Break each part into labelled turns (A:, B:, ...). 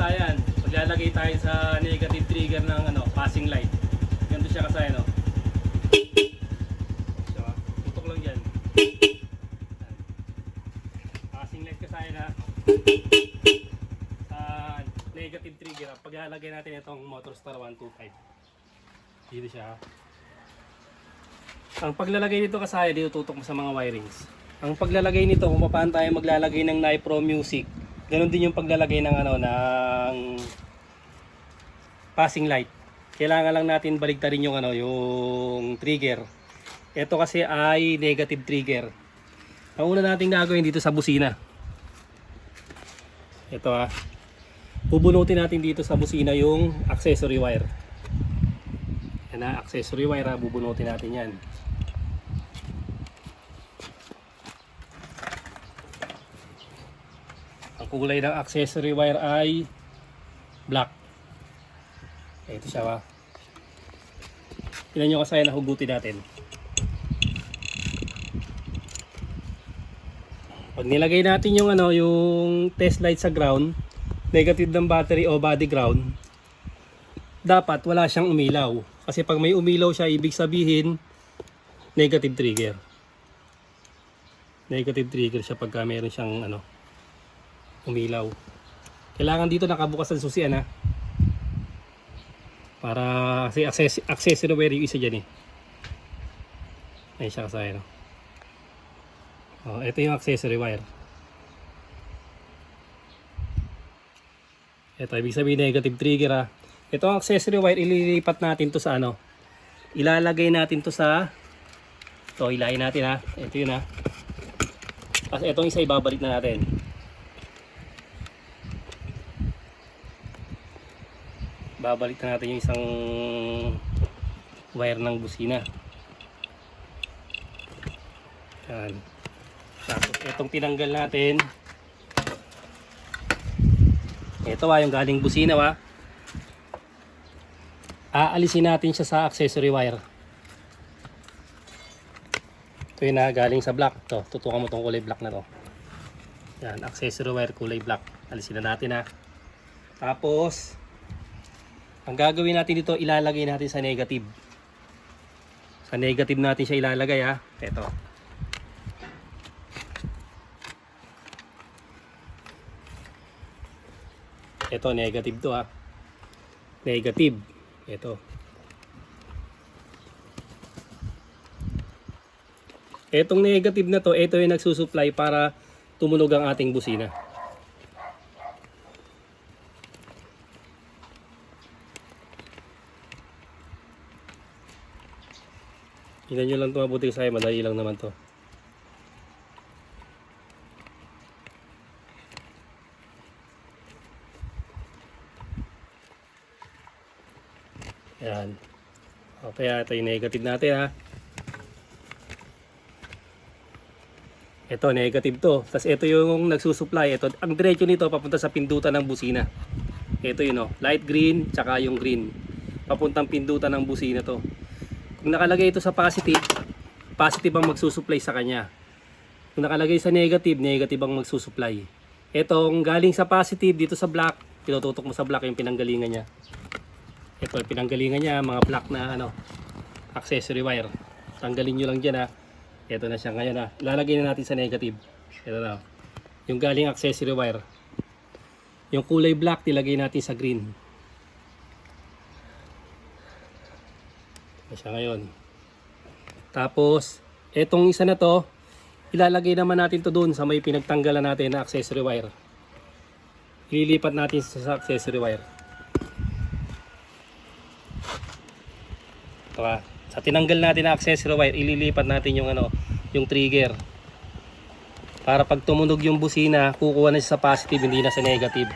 A: kasayan, maglalagay tayo sa negative trigger ng passing light. Ganito siya kasayan, no? So, tutok lang dyan. Passing light kasayan, ha? Sa negative trigger, paglalagay natin itong Motorstar 125. Dito siya, ha? Ang paglalagay nito kasayan, dito tutok mo sa mga wirings. Ang paglalagay nito, kung paano tayo maglalagay ng Nipro Music, ganun din yung paglalagay ng ng passing light. Kailangan lang natin baligtarin yung yung trigger. Ito kasi ay negative trigger. Ang una nating gagawin dito sa busina. Ito bubunutin natin dito sa busina yung accessory wire. Yan na, accessory wire bubunutin natin yan. Ang kulay ng accessory wire ay black. Ito siya, Tingnan nyo kasi nahugutin natin. Pag nilagay natin yung yung test light sa ground, negative ng battery o body ground, dapat wala siyang umilaw. Kasi pag may umilaw siya, ibig sabihin negative trigger. Negative trigger siya pagka meron siyang umilaw. Kailangan dito nakabukas ang susian, para kasi accessory wire yung isa dyan, Ayun siya kasaya, ito yung accessory wire. Ito ibig sabihin negative trigger, Ito ang accessory wire, ililipat natin to sa ilalagay natin to sa ilayin natin, Ito yun, Tapos itong isa ibabalik na natin. Babalik na natin yung isang wire ng busina. Yan. Tapos itong tinanggal natin, ito yung galing busina, aalisin natin siya sa accessory wire. Ito yun, galing sa black. Ito, tutukan mo itong kulay black na to. Yan, accessory wire kulay black. Alisin na natin, Tapos ang gagawin natin dito, ilalagay natin sa negative. Sa negative natin siya ilalagay, Ito. Ito, negative to, Negative. Ito. Etong negative na to, ito yung nagsusupply para tumunog ang ating busina. Tingnan nyo lang ito, mabuti sa'yo, madali lang naman to. Yan. Okay, ito yung negative natin, Ito, negative to. Tapos ito yung nagsusupply. Ito, ang diretso nito papunta sa pindutan ng busina. Ito yun, light green, tsaka yung green. Papuntang pindutan ng busina to. Kung nakalagay ito sa positive, positive ang magsusupply sa kanya. Kung nakalagay sa negative, negative ang magsusupply. Itong galing sa positive dito sa black, tinututok mo sa black yung pinanggalingan niya. Ito yung pinanggalingan niya, mga black na accessory wire. Tanggalin nyo lang dyan, Ito na siya ngayon, Lalagay na natin sa negative. Ito na. Yung galing accessory wire. Yung kulay black, tilagay natin sa green. Siya ngayon. Tapos etong isa na to, ilalagay naman natin to doon sa may pinagtanggalan natin na accessory wire. Ililipat natin sa accessory wire. Ito, sa tinanggal natin na accessory wire, ililipat natin yung yung trigger. Para pag tumunog yung busina, kukuha na siya sa positive, hindi na sa negative.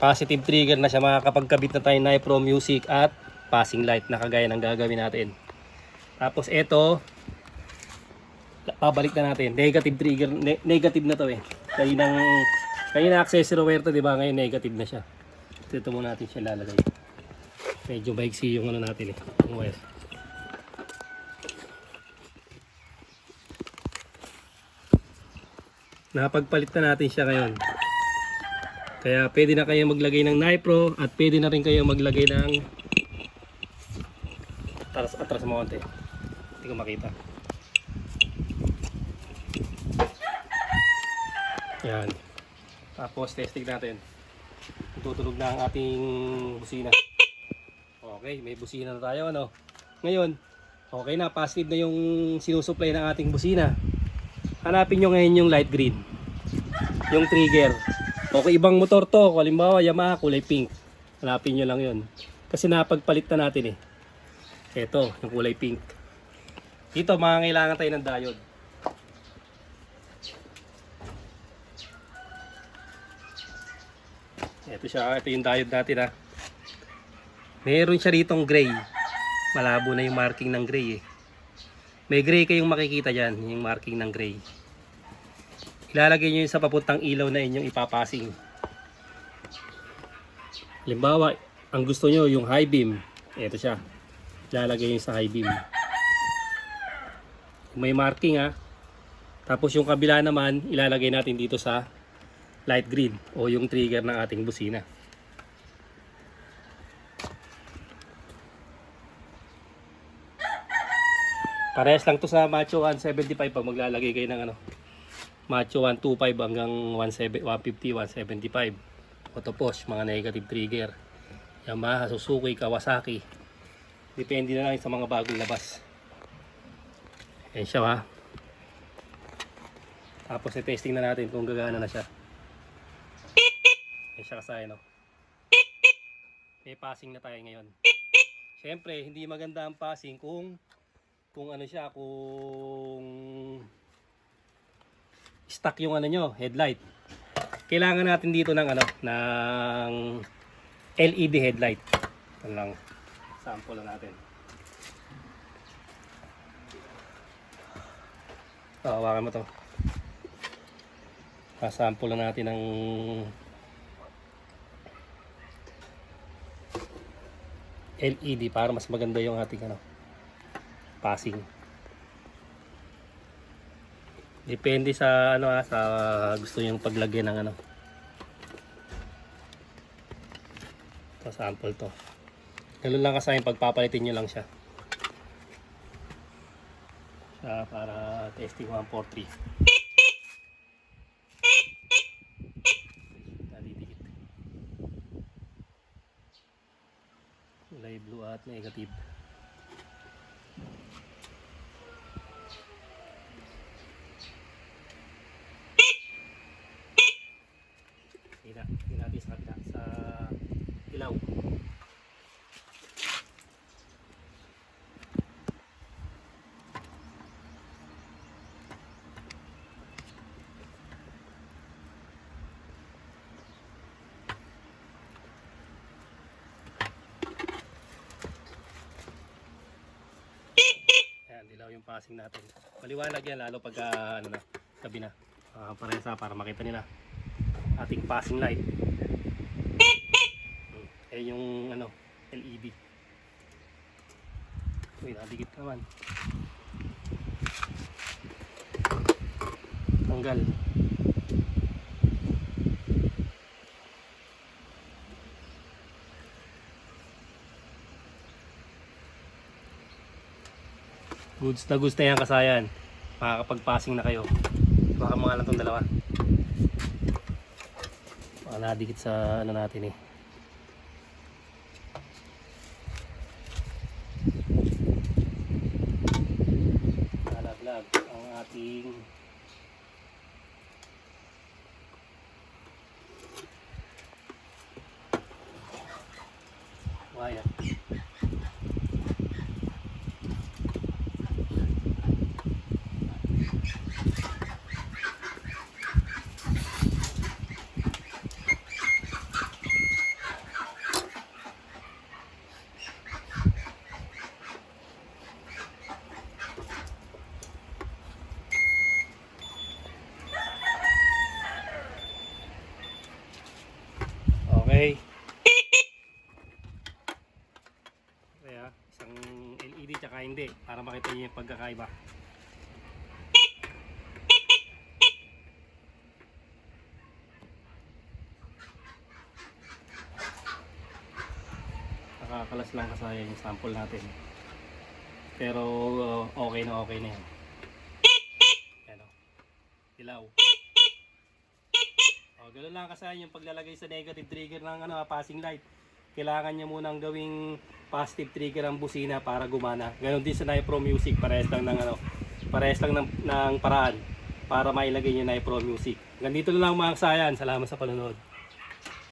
A: Positive trigger na siya, makakapagkabit na tayo ng Nipro Music at passing light na kagaya ng gagawin natin. Tapos ito, pabalik na natin. Negative trigger, negative na to, Kanina accessory wire to, di ba? Ngayon negative na siya. Dito muna natin siya lalagay. Medyo maiksi yung natin, yung wire. Napagpalit na natin siya ngayon. Kaya pwede na kayo maglagay ng Nipro at pwede na rin kayo maglagay ng atras mo konti. Hindi ko makita. Yan. Tapos testing natin. Tutulog na ang ating busina. Okay, may busina na tayo ano. Ngayon, okay na, positive na yung sinusupply ng ating busina. Hanapin nyo ngayon yung light green. Yung trigger. Okay, ibang motor to. Halimbawa, Yamaha, kulay pink. Hanapin nyo lang yun. Kasi napagpalit na natin eh. Ito, yung kulay pink. Dito, mangangailangan tayo ng diode. Ito siya, ito yung diode natin ha. Meron siya ditong gray. Malabo na yung marking ng gray eh. May gray kayong makikita dyan, yung marking ng gray. Ilalagay nyo yun sa papuntang ilaw na inyong ipapasing. Halimbawa, ang gusto nyo yung high beam. Ito siya. Ilalagay nyo sa high beam. May marking ha. Tapos yung kabila naman, ilalagay natin dito sa light green o yung trigger ng ating busina. Parehas lang to sa Macho 175 pag maglalagay kayo ng ano, Macho 125 hanggang 150, 175. Auto push, mga negative trigger. Yamaha, Suzuki, Kawasaki. Depende na lang sa mga bagong labas. Ayan siya ha. Tapos i-testing na natin kung gagana na siya. Ayan siya kasaya no. May passing na tayo ngayon. Siyempre, hindi maganda ang passing kung ano siya, kung stuck yung ano nyo, headlight. Kailangan natin dito ng ano, ng LED headlight. Ito lang, sample lang natin. Hawakan mo to. Sample lang natin ng LED para mas maganda yung ating ano, passing. Depende sa ano sa gusto niyo paglagyan ng ano. Ito sample to. Ganun lang kasi pagpapalitin niyo lang siya. Para testing 143. Nadidikit. Kulay blue at negative. Hindi natin sa ilaw. Ayan, dilaw yung passing natin. Maliwanag yan lalo pag ano na, tabi na. Parehasa para makita nila ating passing light. Eh yung ano, LED. Uy, nadikit naman. Tanggal. Goods na yan kasayan. Makakapag-passing na kayo. Baka mga lang itong dalawa. Baka nadikit sa ano natin eh. Nalaglag ang ating wire. Okay. Kaya isang LED tsaka hindi para makita niyo yung pagkakaiba. Nakakalas lang kasaya yung sample natin. Pero okay na yan. Ano? Dilaw. Ganoon lang kasaya yung paglalagay sa negative trigger ng passing light. Kailangan niya munang gawing positive trigger ang busina para gumana. Ganon din sa Nipro Music, parehas lang ng paraan para mailagay niyo Nipro Music. Ganito na lang mga kasayan. Salamat sa panonood.